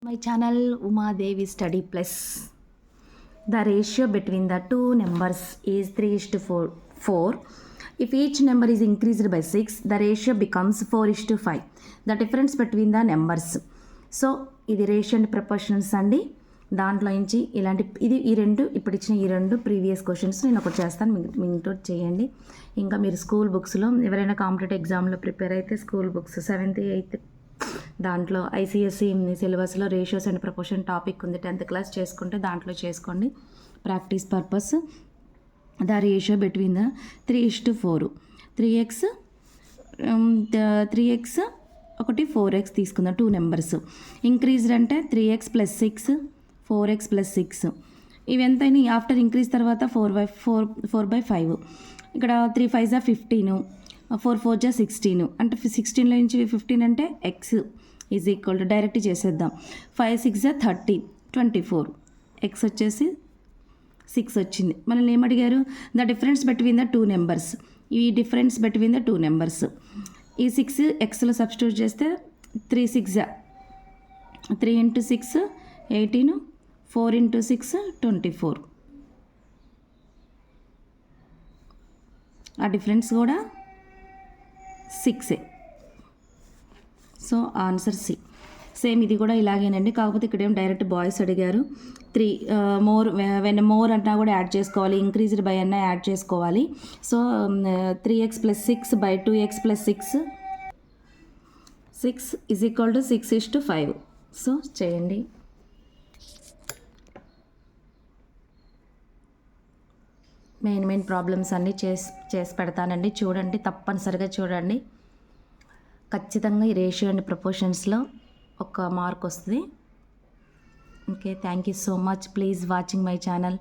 My channel Uma Devi Study Plus. The ratio between the two numbers is 3:4. If each number is increased by 6, the ratio becomes 4:5. The difference between the numbers. So ఇది ratio and proportions అండి. దాంట్లో నుంచి ఇలాంటి ఈ రెండు ఇప్పుడు ఇచ్చిన ఈ రెండు ప్రీవియస్ క్వశ్చన్స్ నేను ఒకటి చేస్తాను, మీకు చేయండి. ఇంకా మీరు స్కూల్ బుక్స్లో ఎవరైనా కాంపిటేటివ్ ఎగ్జామ్లో ప్రిపేర్ అయితే స్కూల్ బుక్స్ 7th 8th దాంట్లో ఐసిఎస్సి సిలబస్లో రేషియోస్ అండ్ ప్రపోర్షన్ టాపిక్ ఉంది. 10th క్లాస్ చేసుకుంటే దాంట్లో చేసుకోండి practice purpose. The ratio between the 3:4. 3x ఒకటి 4x తీసుకుందాం. 2 నెంబర్స్ ఇంక్రీజ్డ్ అంటే 3x + 6 4x + 6 ఇవి ఎంతైనా ఆఫ్టర్ ఇంక్రీజ్ తర్వాత 4/5. ఇక్కడ 3 5 15 4 4 16 అంటే 16లో నుంచి 15 అంటే x is equal to direct చేసేద్దాం. 5 6 30 24 x వచ్చేసి 6 వచ్చింది. మనల్ని ఏమడిగారు? The difference between the 2 numbers. ఈ డిఫరెన్స్ బిట్వీన్ ద 2 నెంబర్స్ ఈ 6 xలో సబ్స్టిట్యూట్ చేస్తే 3 6 3 × 6 18 4 × 6 24. ఆ డిఫరెన్స్ కూడా 6. So answer C. సేమ్ ఇది కూడా ఇలాగేనండి, కాకపోతే ఇక్కడ ఏం డైరెక్ట్ బాయ్స్ అడిగారు. 3 వెన్ మోర్ అన్నా కూడా యాడ్ చేసుకోవాలి, ఇంక్రీజ్డ్ బై అన్నా యాడ్ చేసుకోవాలి. So 3x + 6 / 2x + 6 is equal to 6:5. So చేయండి. మెయిన్ ప్రాబ్లమ్స్ అన్నీ చేసి పెడతానండి, చూడండి, తప్పనిసరిగా చూడండి. ఖచ్చితంగా ఈ రేషియో అండ్ ప్రపోర్షన్స్లో ఒక మార్క్ వస్తుంది. Okay, thank you so much. Please watching my channel.